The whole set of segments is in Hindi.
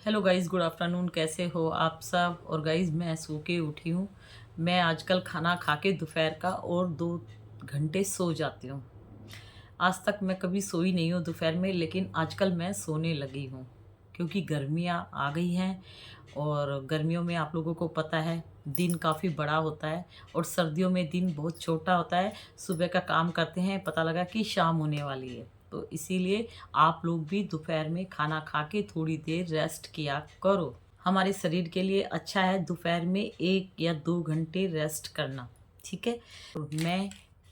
Hello guys, good afternoon. कैसे हो आप सब? और गाइस, मैं सो के उठी हूँ। मैं आजकल खाना खा के दोपहर का और 2 घंटे सो जाती हूँ। आज तक मैं कभी सोई नहीं हूँ दोपहर में, लेकिन आजकल मैं सोने लगी हूँ क्योंकि गर्मियाँ आ गई हैं। और गर्मियों में आप लोगों को पता है, दिन काफ़ी बड़ा होता है और सर्दियों में दिन बहुत छोटा होता है। सुबह का काम करते हैं, पता लगा कि शाम होने वाली है। तो इसीलिए आप लोग भी दोपहर में खाना खा के थोड़ी देर रेस्ट किया करो। हमारे शरीर के लिए अच्छा है दोपहर में 1 या 2 घंटे रेस्ट करना। ठीक है। तो मैं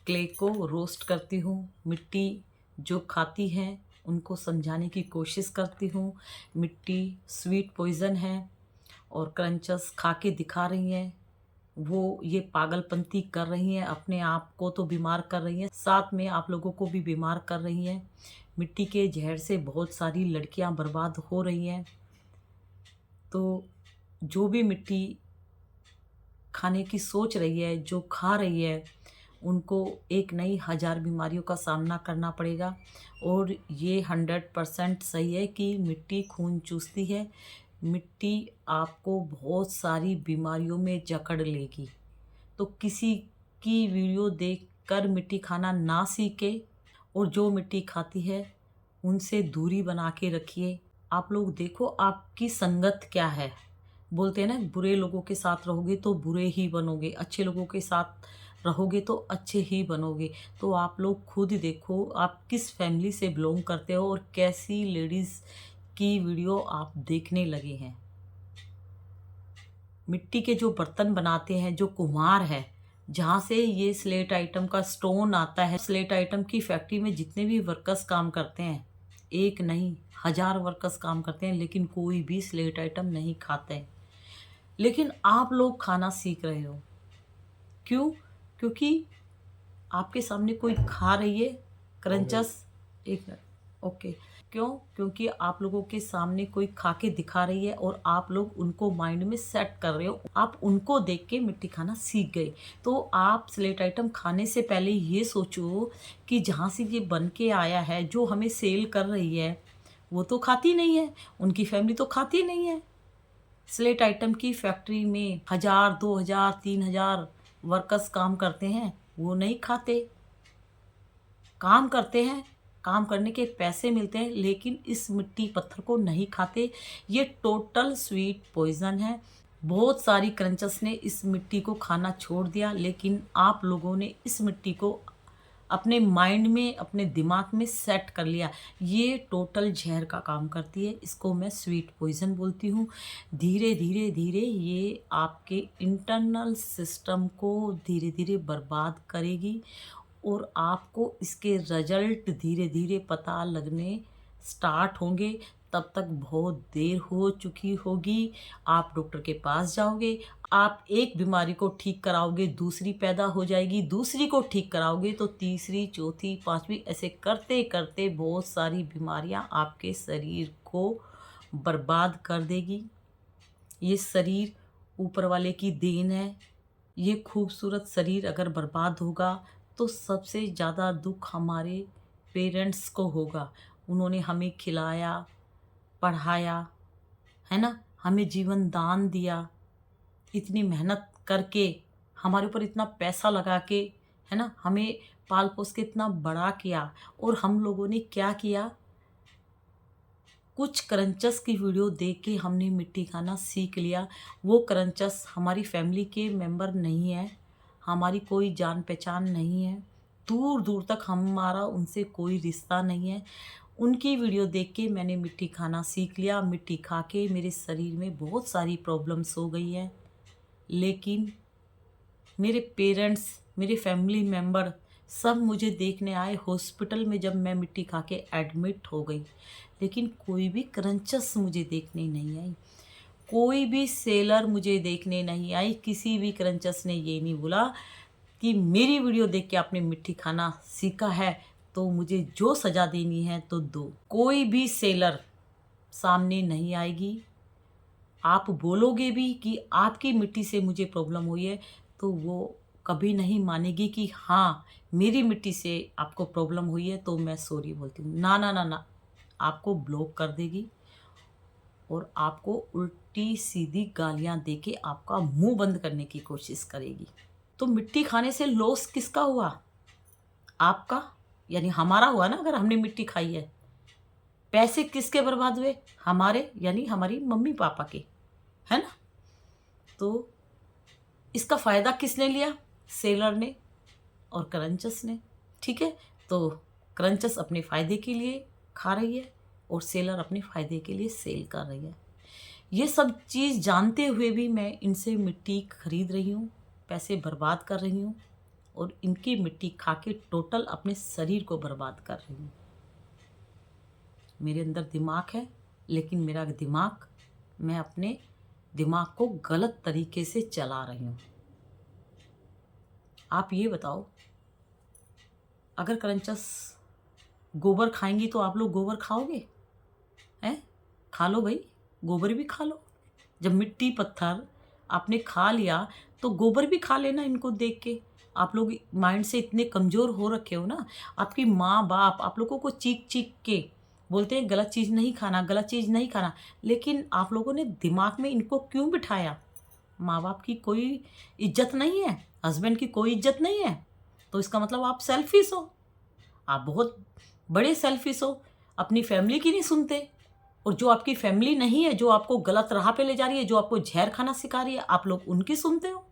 क्ले को रोस्ट करती हूँ। मिट्टी जो खाती है उनको समझाने की कोशिश करती हूँ। मिट्टी स्वीट पॉइज़न है और क्रंचस खा के दिखा रही हैं। वो ये पागलपंती कर रही हैं, अपने आप को तो बीमार कर रही हैं, साथ में आप लोगों को भी बीमार कर रही हैं। मिट्टी के जहर से बहुत सारी लड़कियां बर्बाद हो रही हैं। तो जो भी मिट्टी खाने की सोच रही है, जो खा रही है, उनको एक नई 1000 बीमारियों का सामना करना पड़ेगा। और ये 100% सही है कि मिट्टी खून चूसती है। मिट्टी आपको बहुत सारी बीमारियों में जकड़ लेगी। तो किसी की वीडियो देखकर मिट्टी खाना ना सीखे, और जो मिट्टी खाती है उनसे दूरी बना के रखिए। आप लोग देखो आपकी संगत क्या है। बोलते हैं ना, बुरे लोगों के साथ रहोगे तो बुरे ही बनोगे, अच्छे लोगों के साथ रहोगे तो अच्छे ही बनोगे। तो आप लोग खुद देखो आप किस फैमिली से बिलोंग करते हो और कैसी लेडीज़ की वीडियो आप देखने लगे हैं। मिट्टी के जो बर्तन बनाते हैं, जो कुम्हार है, जहाँ से ये स्लेट आइटम का स्टोन आता है, स्लेट आइटम की फैक्ट्री में जितने भी वर्कर्स काम करते हैं, एक नहीं 1000 वर्कर्स काम करते हैं, लेकिन कोई भी स्लेट आइटम नहीं खाते हैं। लेकिन आप लोग खाना सीख रहे हो। क्यों? क्योंकि आपके सामने कोई खा रही है क्रंचस। एक मिनट। ओके। क्यों? क्योंकि आप लोगों के सामने कोई खा के दिखा रही है और आप लोग उनको माइंड में सेट कर रहे हो। आप उनको देख के मिट्टी खाना सीख गए। तो आप स्लेट आइटम खाने से पहले ये सोचो कि जहाँ से ये बन के आया है, जो हमें सेल कर रही है, वो तो खाती नहीं है, उनकी फैमिली तो खाती नहीं है। स्लेट आइटम की फैक्ट्री में 1000, 2000, 3000 वर्कर्स काम करते हैं, वो नहीं खाते। काम करते हैं, काम करने के पैसे मिलते हैं, लेकिन इस मिट्टी पत्थर को नहीं खाते। ये टोटल स्वीट पॉइजन है। बहुत सारी क्रंचस ने इस मिट्टी को खाना छोड़ दिया, लेकिन आप लोगों ने इस मिट्टी को अपने माइंड में, अपने दिमाग में सेट कर लिया। ये टोटल जहर का काम करती है। इसको मैं स्वीट पॉइजन बोलती हूँ। धीरे धीरे धीरे ये आपके इंटरनल सिस्टम को धीरे धीरे बर्बाद करेगी और आपको इसके रिजल्ट धीरे धीरे पता लगने स्टार्ट होंगे। तब तक बहुत देर हो चुकी होगी। आप डॉक्टर के पास जाओगे, आप एक बीमारी को ठीक कराओगे, दूसरी पैदा हो जाएगी, दूसरी को ठीक कराओगे तो तीसरी, चौथी, पांचवी, ऐसे करते करते बहुत सारी बीमारियां आपके शरीर को बर्बाद कर देगी। ये शरीर ऊपर वाले की देन है। ये खूबसूरत शरीर अगर बर्बाद होगा तो सबसे ज़्यादा दुख हमारे पेरेंट्स को होगा। उन्होंने हमें खिलाया, पढ़ाया, है ना? हमें जीवन दान दिया, इतनी मेहनत करके, हमारे ऊपर इतना पैसा लगा के, है ना? हमें पाल पोस के इतना बड़ा किया, और हम लोगों ने क्या किया? कुछ क्रंचस की वीडियो देख के हमने मिट्टी खाना सीख लिया। वो क्रंचस हमारी फैमिली के मेंबर नहीं है, हमारी कोई जान पहचान नहीं है, दूर दूर तक हमारा उनसे कोई रिश्ता नहीं है। उनकी वीडियो देख के मैंने मिट्टी खाना सीख लिया। मिट्टी खा के मेरे शरीर में बहुत सारी प्रॉब्लम्स हो गई हैं। लेकिन मेरे पेरेंट्स, मेरे फैमिली मेम्बर सब मुझे देखने आए हॉस्पिटल में जब मैं मिट्टी खा के एडमिट हो गई। लेकिन कोई भी क्रंचस मुझे देखने नहीं आई, कोई भी सेलर मुझे देखने नहीं आई। किसी भी क्रंचस ने ये नहीं बोला कि मेरी वीडियो देख के आपने मिट्टी खाना सीखा है तो मुझे जो सज़ा देनी है तो दो। कोई भी सेलर सामने नहीं आएगी। आप बोलोगे भी कि आपकी मिट्टी से मुझे प्रॉब्लम हुई है, तो वो कभी नहीं मानेगी कि हाँ, मेरी मिट्टी से आपको प्रॉब्लम हुई है तो मैं सॉरी बोलती हूँ। ना ना ना ना, आपको ब्लॉक कर देगी और आपको उल्टी सीधी गालियां देके आपका मुंह बंद करने की कोशिश करेगी। तो मिट्टी खाने से लॉस किसका हुआ? आपका, यानी हमारा हुआ ना, अगर हमने मिट्टी खाई है। पैसे किसके बर्बाद हुए? हमारे, यानी हमारी मम्मी पापा के, है ना। तो इसका फायदा किसने लिया? सेलर ने और क्रंचस ने। ठीक है, तो क्रंचस अपने फायदे के लिए खा रही है और सेलर अपने फायदे के लिए सेल कर रही है। ये सब चीज़ जानते हुए भी मैं इनसे मिट्टी खरीद रही हूँ, पैसे बर्बाद कर रही हूँ और इनकी मिट्टी खा के टोटल अपने शरीर को बर्बाद कर रही हूँ। मेरे अंदर दिमाग है, लेकिन मेरा दिमाग, मैं अपने दिमाग को गलत तरीके से चला रही हूँ। आप ये बताओ, अगर क्रंचस गोबर खाएंगी तो आप लोग गोबर खाओगे? हैं? खा लो भाई, गोबर भी खा लो। जब मिट्टी पत्थर आपने खा लिया तो गोबर भी खा लेना इनको देख के। आप लोग माइंड से इतने कमज़ोर हो रखे हो ना, आपकी माँ बाप आप लोगों को चीख चीख के बोलते हैं गलत चीज़ नहीं खाना, गलत चीज़ नहीं खाना, लेकिन आप लोगों ने दिमाग में इनको क्यों बिठाया? माँ बाप की कोई इज्जत नहीं है, हस्बैंड की कोई इज्जत नहीं है, तो इसका मतलब आप सेल्फिश हो। आप बहुत बड़े सेल्फिश हो, अपनी फैमिली की नहीं सुनते। और जो आपकी फैमिली नहीं है, जो आपको गलत राह पे ले जा रही है, जो आपको जहर खाना सिखा रही है, आप लोग उनकी सुनते हो,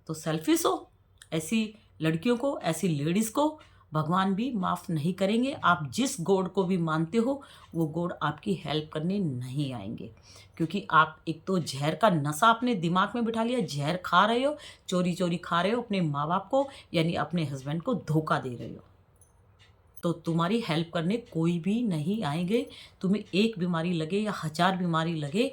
तो सेल्फिश हो। ऐसी लड़कियों को, ऐसी लेडीज़ को भगवान भी माफ़ नहीं करेंगे। आप जिस गॉड को भी मानते हो, वो गॉड आपकी हेल्प करने नहीं आएंगे, क्योंकि आप एक तो जहर का नशा अपने दिमाग में बिठा लिया, जहर खा रहे हो, चोरी चोरी खा रहे हो, अपने माँ बाप को यानी अपने हस्बैंड को धोखा दे रहे हो। तो तुम्हारी हेल्प करने कोई भी नहीं आएंगे। तुम्हें एक बीमारी लगे या 1000 बीमारी लगे,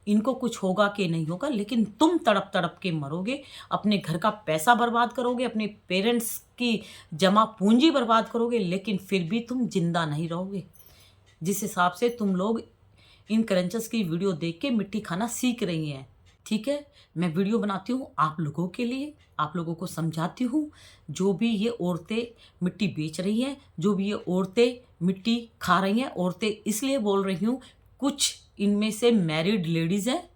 इनको कुछ होगा कि नहीं होगा, लेकिन तुम तड़प तड़प के मरोगे, अपने घर का पैसा बर्बाद करोगे, अपने पेरेंट्स की जमा पूंजी बर्बाद करोगे, लेकिन फिर भी तुम जिंदा नहीं रहोगे। जिस हिसाब से तुम लोग इन क्रंचेस की वीडियो देख के मिट्टी खाना सीख रही हैं, ठीक है, मैं वीडियो बनाती हूँ आप लोगों के लिए, आप लोगों को समझाती हूँ। जो भी ये औरतें मिट्टी बेच रही हैं, जो भी ये औरतें मिट्टी खा रही हैं, औरतें इसलिए बोल रही हूँ, कुछ इनमें से मैरिड लेडीज़ हैं,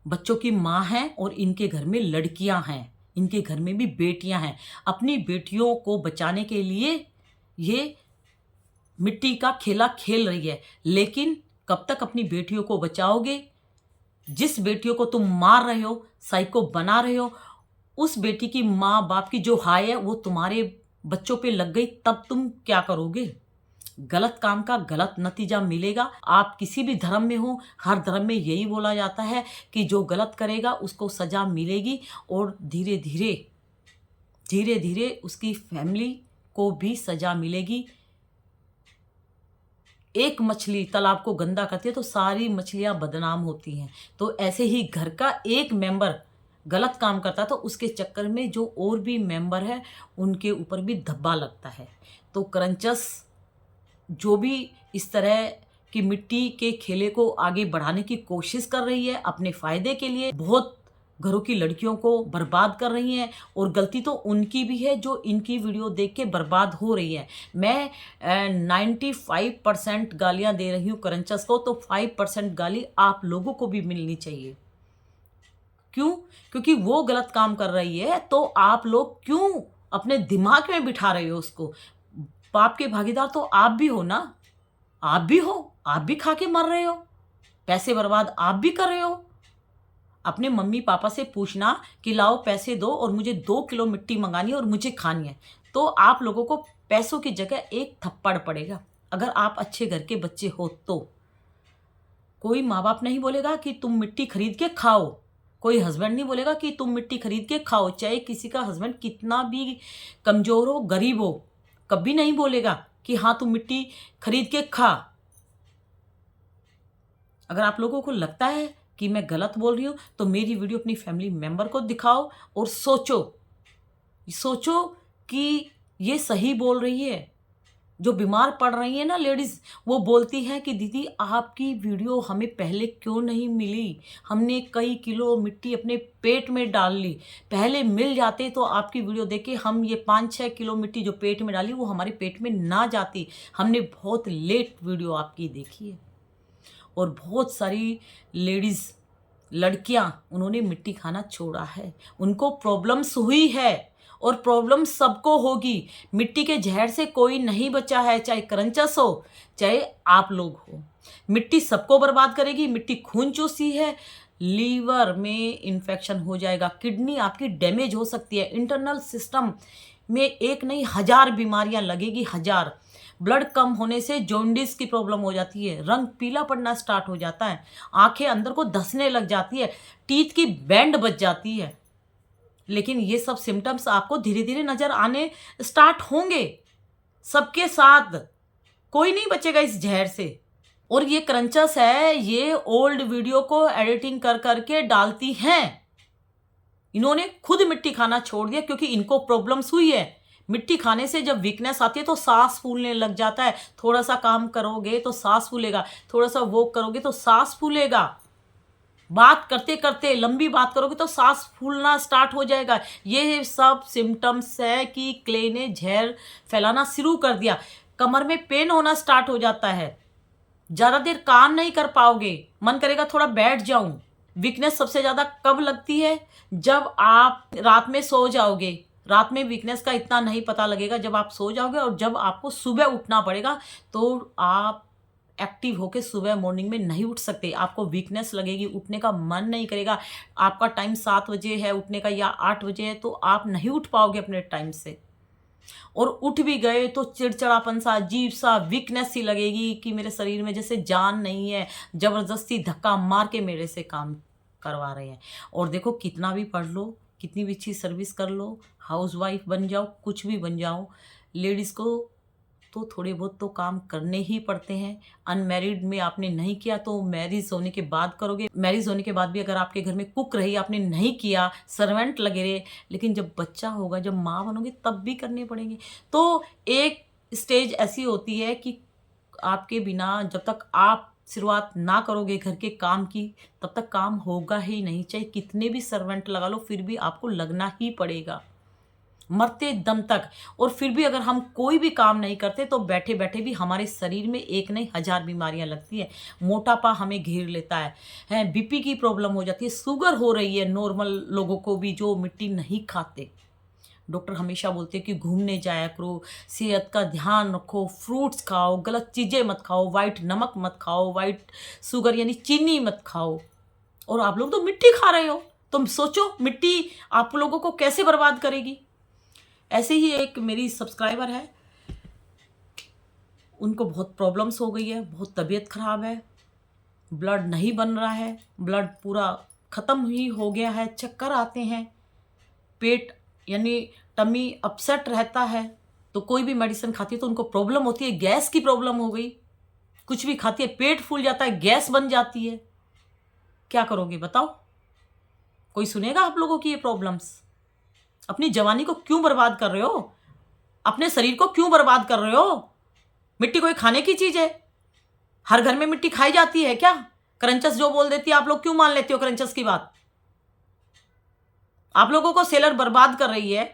बच्चों की माँ हैं और इनके घर में लड़कियाँ हैं, इनके घर में भी बेटियाँ हैं। अपनी बेटियों को बचाने के लिए ये मिट्टी का खेला खेल रही है, लेकिन कब तक अपनी बेटियों को बचाओगे? जिस बेटियों को तुम मार रहे हो, साइको बना रहे हो, उस बेटी की माँ बाप की जो हाय है वो तुम्हारे बच्चों पे लग गई, तब तुम क्या करोगे? गलत काम का गलत नतीजा मिलेगा। आप किसी भी धर्म में हो, हर धर्म में यही बोला जाता है कि जो गलत करेगा उसको सजा मिलेगी, और धीरे धीरे धीरे धीरे उसकी फैमिली को भी सजा मिलेगी। एक मछली तालाब को गंदा करती है तो सारी मछलियां बदनाम होती हैं। तो ऐसे ही घर का एक मेंबर गलत काम करता है तो उसके चक्कर में जो और भी मेंबर है उनके ऊपर भी धब्बा लगता है। तो क्रंचस जो भी इस तरह की मिट्टी के खेले को आगे बढ़ाने की कोशिश कर रही है अपने फ़ायदे के लिए, बहुत घरों की लड़कियों को बर्बाद कर रही हैं, और गलती तो उनकी भी है जो इनकी वीडियो देख के बर्बाद हो रही है। मैं 95% गालियां दे रही हूँ क्रंचस को, तो 5% गाली आप लोगों को भी मिलनी चाहिए। क्यों? क्योंकि वो गलत काम कर रही है, तो आप लोग क्यों अपने दिमाग में बिठा रहे हो उसको? पाप के भागीदार तो आप भी हो ना, आप भी हो, आप भी खा के मर रहे हो, पैसे बर्बाद आप भी कर रहे हो। अपने मम्मी पापा से पूछना कि लाओ पैसे दो और मुझे 2 किलो मिट्टी मंगानी है और मुझे खानी है, तो आप लोगों को पैसों की जगह एक थप्पड़ पड़ेगा। अगर आप अच्छे घर के बच्चे हो तो कोई माँ बाप नहीं बोलेगा कि तुम मिट्टी खरीद के खाओ, कोई हस्बैंड नहीं बोलेगा कि तुम मिट्टी खरीद के खाओ, चाहे किसी का हस्बैंड कितना भी कमज़ोर हो, गरीब हो, कभी नहीं बोलेगा कि हाँ तुम मिट्टी खरीद के खा। अगर आप लोगों को लगता है कि मैं गलत बोल रही हूँ तो मेरी वीडियो अपनी फैमिली मेंबर को दिखाओ और सोचो कि ये सही बोल रही है। जो बीमार पड़ रही है ना लेडीज़, वो बोलती हैं कि दीदी आपकी वीडियो हमें पहले क्यों नहीं मिली, हमने कई किलो मिट्टी अपने पेट में डाल ली, पहले मिल जाते तो आपकी वीडियो देख के हम ये 5-6 किलो मिट्टी जो पेट में डाली वो हमारे पेट में ना जाती, हमने बहुत लेट वीडियो आपकी देखी है। और बहुत सारी लेडीज़, लड़कियां, उन्होंने मिट्टी खाना छोड़ा है। उनको प्रॉब्लम्स हुई है और प्रॉब्लम सबको होगी। मिट्टी के जहर से कोई नहीं बचा है, चाहे क्रंचस हो, चाहे आप लोग हो। मिट्टी सबको बर्बाद करेगी। मिट्टी खून चूसी है, लीवर में इन्फेक्शन हो जाएगा, किडनी आपकी डैमेज हो सकती है, इंटरनल सिस्टम में एक नहीं 1000 बीमारियां लगेगी, 1000। ब्लड कम होने से जॉन्डिस की प्रॉब्लम हो जाती है, रंग पीला पड़ना स्टार्ट हो जाता है, आंखें अंदर को धंसने लग जाती है, टीथ की बैंड बच जाती है। लेकिन ये सब सिम्टम्स आपको धीरे धीरे नजर आने स्टार्ट होंगे सबके साथ। कोई नहीं बचेगा इस जहर से। और ये क्रंचस है, ये ओल्ड वीडियो को एडिटिंग कर करके डालती हैं। इन्होंने खुद मिट्टी खाना छोड़ दिया क्योंकि इनको प्रॉब्लम्स हुई है। मिट्टी खाने से जब वीकनेस आती है तो सांस फूलने लग जाता है। थोड़ा सा काम करोगे तो सांस फूलेगा, थोड़ा सा वॉक करोगे तो सांस फूलेगा, बात करते करते लंबी बात करोगे तो सांस फूलना स्टार्ट हो जाएगा। ये सब सिम्टम्स है कि क्ले ने जहर फैलाना शुरू कर दिया। कमर में पेन होना स्टार्ट हो जाता है, ज़्यादा देर काम नहीं कर पाओगे, मन करेगा थोड़ा बैठ जाऊं। वीकनेस सबसे ज़्यादा कब लगती है? जब आप रात में सो जाओगे। रात में वीकनेस का इतना नहीं पता लगेगा जब आप सो जाओगे, और जब आपको सुबह उठना पड़ेगा तो आप एक्टिव होके सुबह मॉर्निंग में नहीं उठ सकते। आपको वीकनेस लगेगी, उठने का मन नहीं करेगा। आपका टाइम 7 बजे है उठने का या 8 बजे है तो आप नहीं उठ पाओगे अपने टाइम से। और उठ भी गए तो चिड़चिड़ापन सा, अजीब सा, वीकनेस सी लगेगी कि मेरे शरीर में जैसे जान नहीं है, जबरदस्ती धक्का मार के मेरे से काम करवा रहे हैं। और देखो, कितना भी पढ़ लो, कितनी भी अच्छी सर्विस कर लो, हाउसवाइफ बन जाओ, कुछ भी बन जाओ, लेडीज़ को तो थोड़े बहुत तो काम करने ही पड़ते हैं। अनमैरिड में आपने नहीं किया तो मैरिज होने के बाद करोगे। मैरिज होने के बाद भी अगर आपके घर में कुक रही, आपने नहीं किया, सर्वेंट लगे रहे, लेकिन जब बच्चा होगा, जब माँ बनोगे, तब भी करने पड़ेंगे। तो एक स्टेज ऐसी होती है कि आपके बिना जब तक आप शुरुआत ना करोगे घर के काम की, तब तक काम होगा ही नहीं। चाहे कितने भी सर्वेंट लगा लो, फिर भी आपको लगना ही पड़ेगा मरते दम तक। और फिर भी अगर हम कोई भी काम नहीं करते तो बैठे बैठे भी हमारे शरीर में एक नहीं 1000 बीमारियां लगती है। मोटापा हमें घेर लेता है, बीपी की प्रॉब्लम हो जाती है, शुगर हो रही है नॉर्मल लोगों को भी जो मिट्टी नहीं खाते। डॉक्टर हमेशा बोलते हैं कि घूमने जाया करो, सेहत का ध्यान रखो, फ्रूट्स खाओ, गलत चीज़ें मत खाओ, वाइट नमक मत खाओ, वाइट शुगर यानी चीनी मत खाओ। और आप लोग तो मिट्टी खा रहे हो। तुम सोचो मिट्टी आप लोगों को कैसे बर्बाद करेगी। ऐसे ही एक मेरी सब्सक्राइबर है, उनको बहुत प्रॉब्लम्स हो गई है, बहुत तबीयत खराब है, ब्लड नहीं बन रहा है, ब्लड पूरा ख़त्म ही हो गया है, चक्कर आते हैं, पेट यानी टमी अपसेट रहता है। तो कोई भी मेडिसिन खाती है तो उनको प्रॉब्लम होती है, गैस की प्रॉब्लम हो गई, कुछ भी खाती है पेट फूल जाता है, गैस बन जाती है। क्या करोगे बताओ? कोई सुनेगा आप लोगों की ये प्रॉब्लम्स? अपनी जवानी को क्यों बर्बाद कर रहे हो? अपने शरीर को क्यों बर्बाद कर रहे हो? मिट्टी कोई खाने की चीज है? हर घर में मिट्टी खाई जाती है क्या? क्रंचस जो बोल देती है, आप लोग क्यों मान लेते हो क्रंचस की बात? आप लोगों को सेलर बर्बाद कर रही है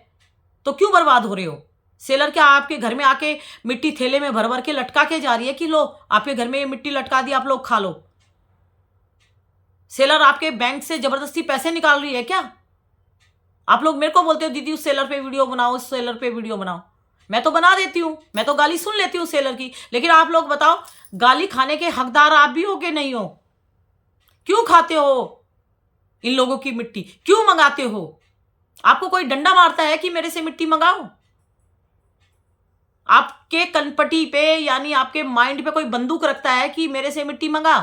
तो क्यों बर्बाद हो रहे हो? सेलर क्या आपके घर में आके मिट्टी थैले में भर भर के लटका के जा रही है कि लो आपके घर में ये मिट्टी लटका दी, आप लोग खा लो? सेलर आपके बैंक से जबरदस्ती पैसे निकाल रही है क्या? आप लोग मेरे को बोलते हो दीदी उस सेलर पे वीडियो बनाओ, उस सेलर पे वीडियो बनाओ। मैं तो बना देती हूँ, मैं तो गाली सुन लेती हूँ सेलर की। लेकिन आप लोग बताओ, गाली खाने के हकदार आप भी हो कि नहीं हो? क्यों खाते हो इन लोगों की मिट्टी? क्यों मंगाते हो? आपको कोई डंडा मारता है कि मेरे से मिट्टी मंगाओ? आपके कनपटी पे यानी आपके माइंड पे कोई बंदूक रखता है कि मेरे से मिट्टी मंगा?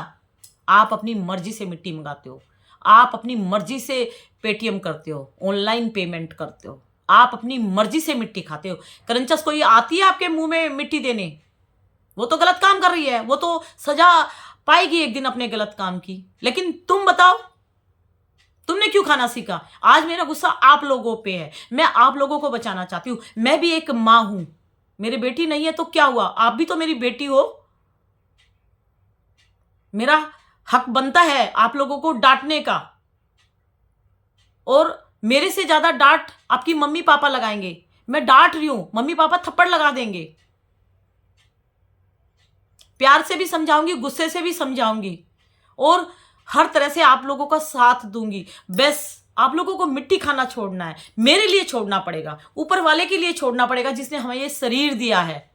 आप अपनी मर्जी से मिट्टी मंगाते हो, आप अपनी मर्जी से पेटीएम करते हो, ऑनलाइन पेमेंट करते हो, आप अपनी मर्जी से मिट्टी खाते हो। क्रंचस कोई आती है आपके मुंह में मिट्टी देने? वो तो गलत काम कर रही है, वो तो सजा पाएगी एक दिन अपने गलत काम की। लेकिन तुम बताओ, तुमने क्यों खाना सीखा? आज मेरा गुस्सा आप लोगों पे है, मैं आप लोगों को बचाना चाहती हूं। मैं भी एक माँ हूं, मेरी बेटी नहीं है तो क्या हुआ, आप भी तो मेरी बेटी हो। मेरा हक बनता है आप लोगों को डांटने का, और मेरे से ज्यादा डांट आपकी मम्मी पापा लगाएंगे। मैं डांट रही हूं, मम्मी पापा थप्पड़ लगा देंगे। प्यार से भी समझाऊंगी, गुस्से से भी समझाऊंगी और हर तरह से आप लोगों का साथ दूंगी। बस आप लोगों को मिट्टी खाना छोड़ना है, मेरे लिए छोड़ना पड़ेगा, ऊपर वाले के लिए छोड़ना पड़ेगा जिसने हमें ये शरीर दिया है।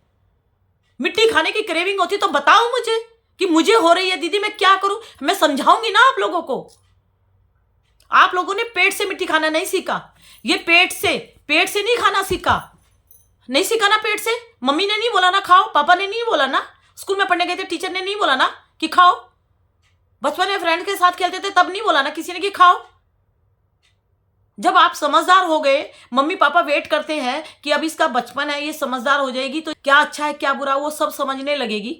मिट्टी खाने की क्रेविंग होती तो बताओ मुझे कि मुझे हो रही है दीदी, मैं क्या करूं? मैं समझाऊंगी ना आप लोगों को। आप लोगों ने पेट से मिट्टी खाना नहीं सीखा, ये पेट से नहीं खाना सीखा, नहीं सीखा ना पेट से। मम्मी ने नहीं बोला ना खाओ, पापा ने नहीं बोला ना, स्कूल में पढ़ने गए थे टीचर ने नहीं बोला ना कि खाओ, बचपन में फ्रेंड के साथ खेलते थे तब नहीं बोला ना किसी ने कि खाओ। जब आप समझदार हो गए, मम्मी पापा वेट करते हैं कि अब इसका बचपन है, ये समझदार हो जाएगी तो क्या अच्छा है क्या बुरा वो सब समझने लगेगी।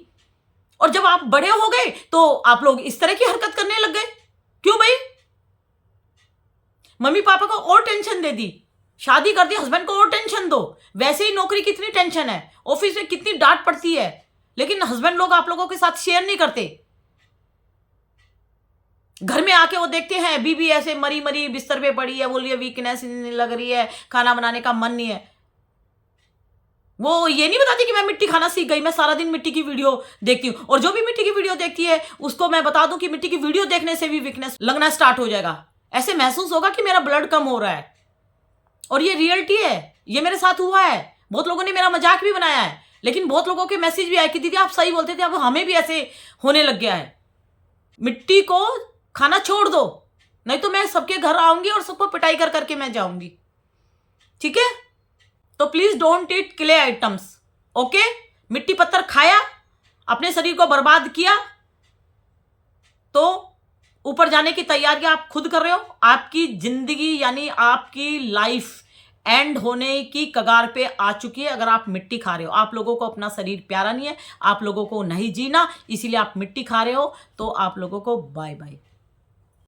और जब आप बड़े हो गए तो आप लोग इस तरह की हरकत करने लग गए। क्यों भाई? मम्मी पापा को और टेंशन दे दी, शादी कर दी, हस्बैंड को और टेंशन दो। वैसे ही नौकरी कितनी टेंशन है, ऑफिस में कितनी डांट पड़ती है, लेकिन हस्बैंड लोग आप लोगों के साथ शेयर नहीं करते। घर में आके वो देखते हैं बीबी ऐसे मरी मरी बिस्तर पे पड़ी है, बोल रही है वीकनेस लग रही है, खाना बनाने का मन नहीं है। वो ये नहीं बताती कि मैं मिट्टी खाना सीख गई, मैं सारा दिन मिट्टी की वीडियो देखती हूँ। और जो भी मिट्टी की वीडियो देखती है उसको मैं बता दूं कि मिट्टी की वीडियो देखने से भी वीकनेस लगना स्टार्ट हो जाएगा। ऐसे महसूस होगा कि मेरा ब्लड कम हो रहा है। और ये रियलिटी है, ये मेरे साथ हुआ है। बहुत लोगों ने मेरा मजाक भी बनाया है, लेकिन बहुत लोगों के मैसेज भी आए कि दीदी आप सही बोलते थे, अब हमें भी ऐसे होने लग गया है। मिट्टी को खाना छोड़ दो, नहीं तो मैं सबके घर आऊंगी और सबको पिटाई कर करके मैं जाऊंगी। ठीक है? तो please don't eat clay items. Okay? मिट्टी पत्थर खाया, अपने शरीर को बर्बाद किया, तो ऊपर जाने की तैयारियां आप खुद कर रहे हो। आपकी जिंदगी यानी आपकी लाइफ एंड होने की कगार पे आ चुकी है अगर आप मिट्टी खा रहे हो। आप लोगों को अपना शरीर प्यारा नहीं है, आप लोगों को नहीं जीना, इसीलिए आप मिट्टी खा रहे हो। तो आप लोगों को बाय बाय।